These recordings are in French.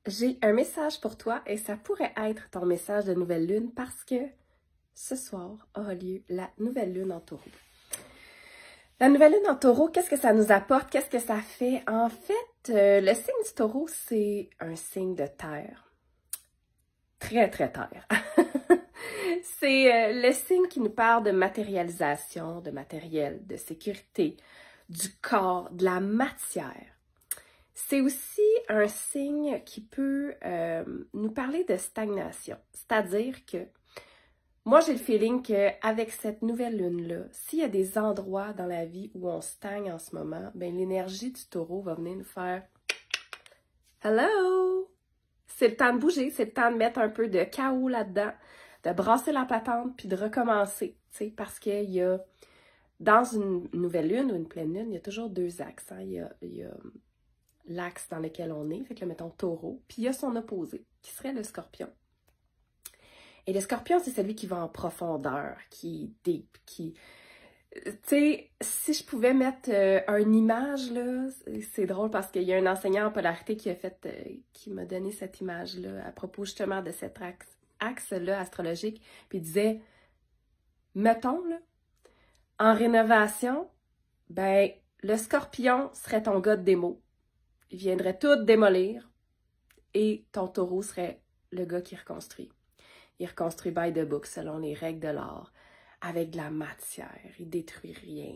J'ai un message pour toi et ça pourrait être ton message de nouvelle lune parce que ce soir aura lieu la nouvelle lune en taureau. La nouvelle lune en taureau, qu'est-ce que ça nous apporte? Qu'est-ce que ça fait? En fait, le signe du taureau, c'est un signe de terre. Très, très terre. C'est le signe qui nous parle de matérialisation, de matériel, de sécurité, du corps, de la matière. C'est aussi un signe qui peut nous parler de stagnation. C'est-à-dire que moi, j'ai le feeling qu'avec cette nouvelle lune-là, s'il y a des endroits dans la vie où on stagne en ce moment, ben l'énergie du taureau va venir nous faire « Hello! » C'est le temps de bouger, c'est le temps de mettre un peu de chaos là-dedans, de brasser la patente puis de recommencer. Parce qu'il y a, dans une nouvelle lune ou une pleine lune, il y a toujours deux axes. Hein? Il y a l'axe dans lequel on est, fait que là, mettons taureau, puis il y a son opposé, qui serait le scorpion. Et le scorpion, c'est celui qui va en profondeur, qui est deep, qui... Tu sais, si je pouvais mettre une image, là, c'est drôle parce qu'il y a un enseignant en polarité qui m'a donné cette image-là à propos justement de cet axe-là astrologique, puis il disait, mettons, là, en rénovation, ben, le scorpion serait ton gars de démo. Il viendrait tout démolir et ton taureau serait le gars qui reconstruit. Il reconstruit by the book, selon les règles de l'art, avec de la matière. Il détruit rien.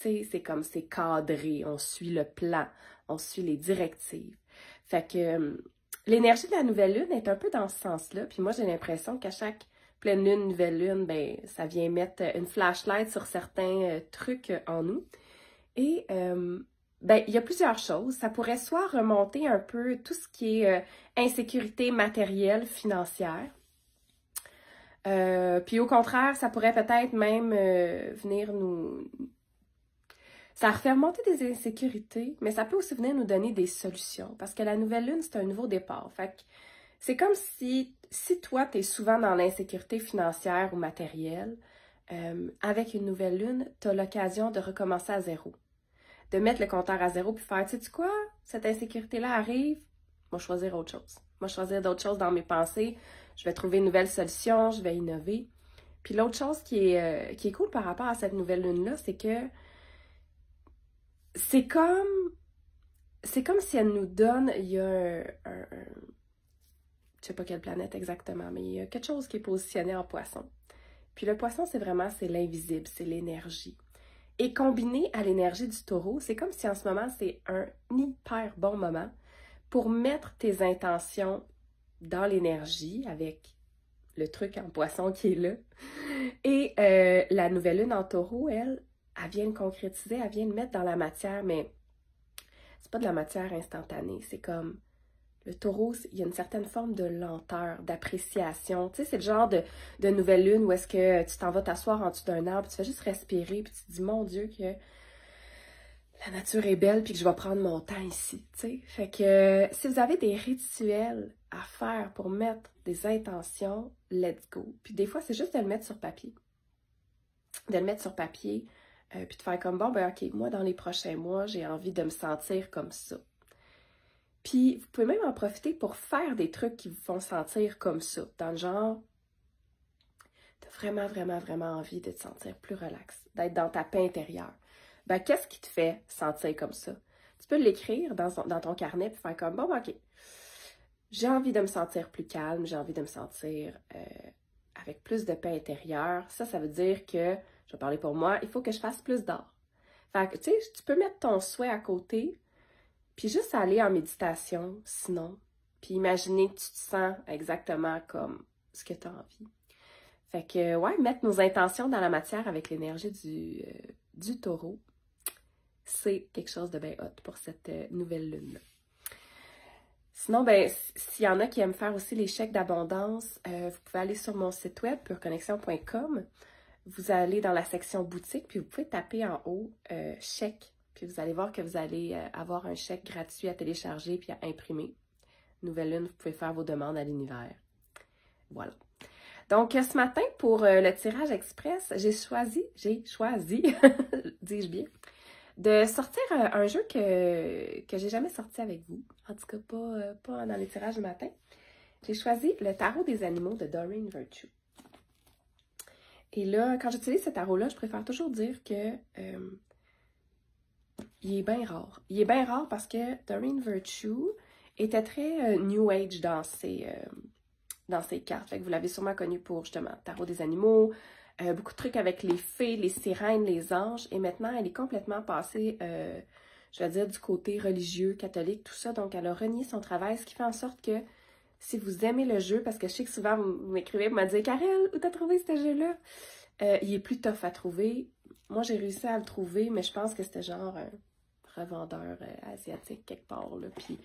Tu sais, c'est comme c'est cadré, on suit le plan, on suit les directives. Fait que l'énergie de la nouvelle lune est un peu dans ce sens-là. Puis moi, j'ai l'impression qu'à chaque pleine lune, nouvelle lune, ben ça vient mettre une flashlight sur certains trucs en nous. Et ben, il y a plusieurs choses. Ça pourrait soit remonter un peu tout ce qui est insécurité matérielle, financière. Puis au contraire, ça pourrait peut-être même venir nous... Ça refait remonter des insécurités, mais ça peut aussi venir nous donner des solutions. Parce que la nouvelle lune, c'est un nouveau départ. Fait que c'est comme si toi, tu es souvent dans l'insécurité financière ou matérielle, avec une nouvelle lune, tu as l'occasion de recommencer à zéro. De mettre le compteur à zéro puis faire, tu sais quoi, cette insécurité-là arrive, moi choisir autre chose. Moi choisir d'autres choses dans mes pensées, je vais trouver une nouvelle solution, je vais innover. Puis l'autre chose qui est cool par rapport à cette nouvelle lune-là, c'est que c'est comme si elle nous donne, il y a je sais pas quelle planète exactement, mais il y a quelque chose qui est positionné en poisson. Puis le poisson, c'est l'invisible, c'est l'énergie. Et combiné à l'énergie du taureau, c'est comme si en ce moment, c'est un hyper bon moment pour mettre tes intentions dans l'énergie avec le truc en poisson qui est là. Et la nouvelle lune en taureau, elle vient le concrétiser, elle vient le mettre dans la matière, mais c'est pas de la matière instantanée, c'est comme le taureau, il y a une certaine forme de lenteur, d'appréciation. Tu sais, c'est le genre de nouvelle lune où est-ce que tu t'en vas t'asseoir en dessous d'un arbre, tu fais juste respirer, puis tu te dis, mon Dieu, que la nature est belle, puis que je vais prendre mon temps ici, tu sais. Fait que si vous avez des rituels à faire pour mettre des intentions, let's go. Puis des fois, c'est juste de le mettre sur papier. De le mettre sur papier, puis de faire comme, bon, ben ok, moi, dans les prochains mois, j'ai envie de me sentir comme ça. Puis, vous pouvez même en profiter pour faire des trucs qui vous font sentir comme ça. Dans le genre, t'as vraiment, vraiment, vraiment envie de te sentir plus relax, d'être dans ta paix intérieure. Ben, qu'est-ce qui te fait sentir comme ça? Tu peux l'écrire dans ton carnet puis faire comme, bon, ok, j'ai envie de me sentir plus calme, j'ai envie de me sentir avec plus de paix intérieure. Ça veut dire que, je vais parler pour moi, il faut que je fasse plus d'art. Fait que, tu sais, tu peux mettre ton souhait à côté, puis juste aller en méditation, sinon. Puis imaginer que tu te sens exactement comme ce que tu as envie. Fait que, ouais, mettre nos intentions dans la matière avec l'énergie du taureau, c'est quelque chose de bien hot pour cette nouvelle lune-là. Sinon, ben, s'il y en a qui aiment faire aussi les chèques d'abondance, vous pouvez aller sur mon site web, pureconnexion.com. Vous allez dans la section boutique, puis vous pouvez taper en haut « chèque ». Puis vous allez voir que vous allez avoir un chèque gratuit à télécharger puis à imprimer. Nouvelle lune, vous pouvez faire vos demandes à l'univers. Voilà. Donc, ce matin, pour le tirage express, j'ai choisi, dis-je bien, de sortir un jeu que j'ai jamais sorti avec vous. En tout cas, pas dans les tirages du matin. J'ai choisi le tarot des animaux de Doreen Virtue. Et là, quand j'utilise ce tarot-là, je préfère toujours dire que il est bien rare. Il est bien rare parce que Doreen Virtue était très New Age dans ses cartes. Fait que vous l'avez sûrement connu pour, justement, tarot des animaux, beaucoup de trucs avec les fées, les sirènes, les anges. Et maintenant, elle est complètement passée, je vais dire, du côté religieux, catholique, tout ça. Donc, elle a renié son travail, ce qui fait en sorte que si vous aimez le jeu, parce que je sais que souvent vous m'écrivez pour me dire « Karel, où t'as trouvé ce jeu-là? » Il est plus tough à trouver. Moi, j'ai réussi à le trouver, mais je pense que c'était genre un revendeur asiatique quelque part, là. Puis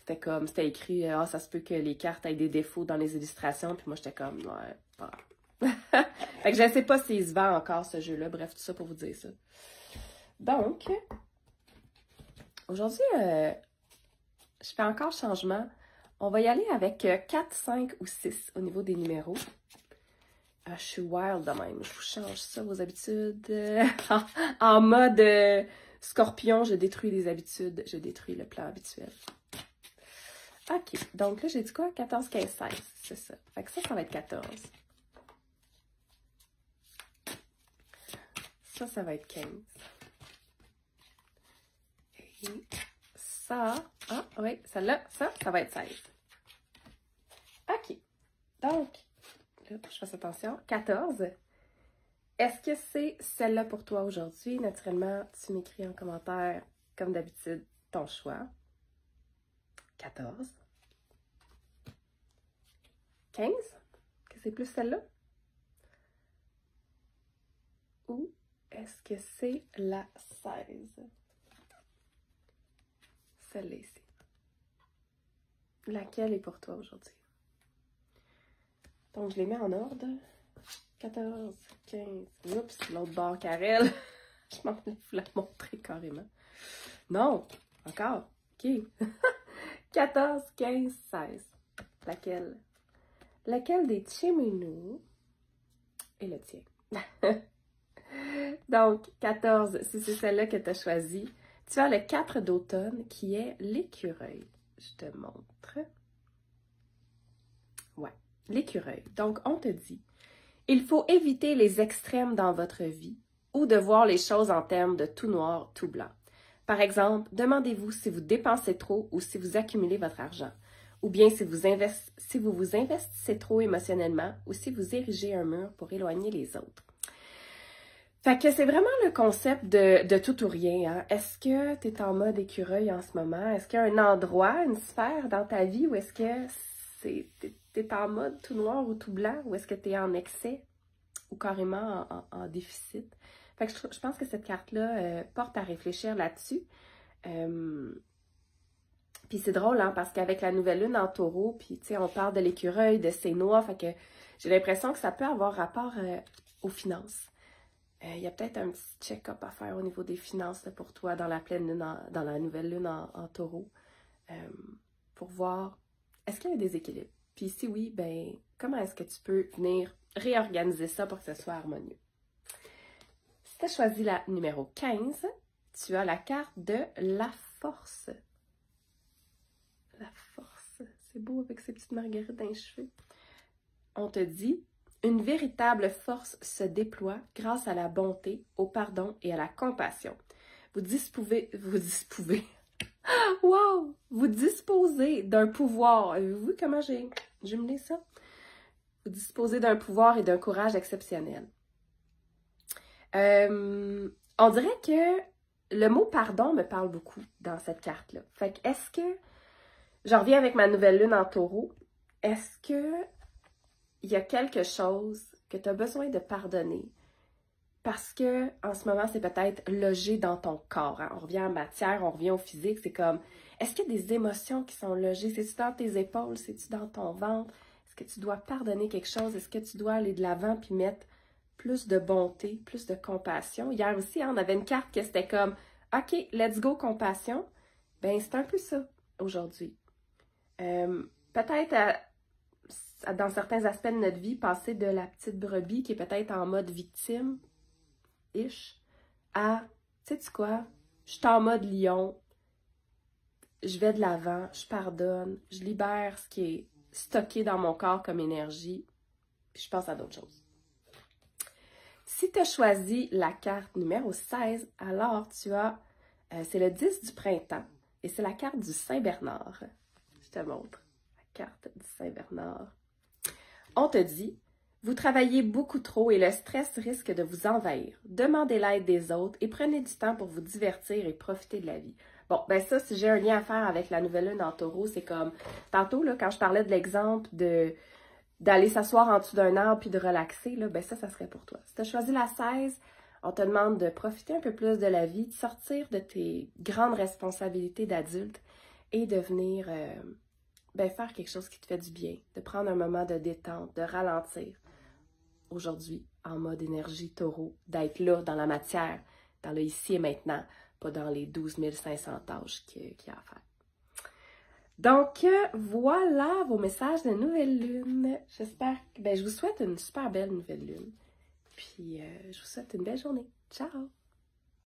c'était écrit « Ah, ça se peut que les cartes aient des défauts dans les illustrations. » Puis moi, j'étais comme « Ouais, pas grave. » Fait que je ne sais pas s'il se vend encore, ce jeu-là. Bref, tout ça pour vous dire ça. Donc, aujourd'hui, je fais encore changement. On va y aller avec 4, 5 ou 6 au niveau des numéros. Je suis wild de même. Je vous change ça, vos habitudes. En mode scorpion, je détruis les habitudes. Je détruis le plan habituel. OK. Donc là, j'ai dit quoi? 14, 15, 16. C'est ça. Fait que ça va être 14. Ça va être 15. Et ça... Ah, oui, celle-là, ça va être 16. OK. Donc, là, je fasse attention. 14. Est-ce que c'est celle-là pour toi aujourd'hui? Naturellement, tu m'écris en commentaire, comme d'habitude, ton choix. 14. 15. Que c'est plus celle-là? Ou est-ce que c'est la 16? Celle-là ici. Laquelle est pour toi aujourd'hui? Donc, je les mets en ordre. 14, 15. Oups, l'autre barre Karel. Je m'en vais vous la montrer carrément. Non, encore. OK. 14, 15, 16. Laquelle? Laquelle des Chiminous est le tien? Donc, 14, si c'est celle-là que tu as choisie, tu as le 4 d'automne qui est l'écureuil. Je te montre. Ouais, l'écureuil. Donc, on te dit, il faut éviter les extrêmes dans votre vie ou de voir les choses en termes de tout noir, tout blanc. Par exemple, demandez-vous si vous dépensez trop ou si vous accumulez votre argent, ou bien si vous vous investissez trop émotionnellement ou si vous érigez un mur pour éloigner les autres. Fait que c'est vraiment le concept de tout ou rien. Hein? Est-ce que tu es en mode écureuil en ce moment? Est-ce qu'il y a un endroit, une sphère dans ta vie où est-ce que tu es en mode tout noir ou tout blanc? Ou est-ce que tu es en excès ou carrément en déficit? Fait que je pense que cette carte-là porte à réfléchir là-dessus. Puis c'est drôle, hein, parce qu'avec la nouvelle lune en taureau, puis tu sais, on parle de l'écureuil, de ses noix, fait que j'ai l'impression que ça peut avoir rapport aux finances. Il y a peut-être un petit check-up à faire au niveau des finances là, pour toi dans la pleine lune, dans la nouvelle lune en taureau, pour voir est-ce qu'il y a un déséquilibre. Puis si oui, ben comment est-ce que tu peux venir réorganiser ça pour que ce soit harmonieux. Si tu as choisi la numéro 15, tu as la carte de la force. La force, c'est beau avec ces petites marguerites dans les cheveux. On te dit, une véritable force se déploie grâce à la bonté, au pardon et à la compassion. Vous disposez wow! Vous disposez d'un pouvoir. Avez-vous vu comment j'ai jumelé ça? Vous disposez d'un pouvoir et d'un courage exceptionnel. On dirait que le mot pardon me parle beaucoup dans cette carte-là. Fait que est-ce que, j'en reviens avec ma nouvelle lune en taureau, est-ce que il y a quelque chose que tu as besoin de pardonner parce que en ce moment, c'est peut-être logé dans ton corps. Hein? On revient en matière, on revient au physique. C'est comme, est-ce qu'il y a des émotions qui sont logées? C'est-tu dans tes épaules? C'est-tu dans ton ventre? Est-ce que tu dois pardonner quelque chose? Est-ce que tu dois aller de l'avant puis mettre plus de bonté, plus de compassion? Hier aussi, hein, on avait une carte que c'était comme, OK, let's go, compassion. Ben, c'est un peu ça aujourd'hui. Peut-être dans certains aspects de notre vie, passer de la petite brebis qui est peut-être en mode victime-ish à sais-tu quoi? Je suis en mode lion, je vais de l'avant, je pardonne, je libère ce qui est stocké dans mon corps comme énergie, puis je passe à d'autres choses. Si tu as choisi la carte numéro 16, alors tu as, c'est le 10 du printemps, et c'est la carte du Saint-Bernard. Je te montre la carte du Saint-Bernard. On te dit, vous travaillez beaucoup trop et le stress risque de vous envahir. Demandez l'aide des autres et prenez du temps pour vous divertir et profiter de la vie. Bon, ben ça, si j'ai un lien à faire avec la nouvelle lune en taureau, c'est comme, tantôt, là, quand je parlais de l'exemple d'aller s'asseoir en dessous d'un arbre puis de relaxer, là, ben ça serait pour toi. Si tu as choisi la 16, on te demande de profiter un peu plus de la vie, de sortir de tes grandes responsabilités d'adulte et de venir faire quelque chose qui te fait du bien, de prendre un moment de détente, de ralentir. Aujourd'hui, en mode énergie taureau, d'être là dans la matière, dans le ici et maintenant, pas dans les 12 500 tâches qu'il y a à faire. Donc, voilà vos messages de nouvelle lune. J'espère que je vous souhaite une super belle nouvelle lune. Puis, je vous souhaite une belle journée. Ciao!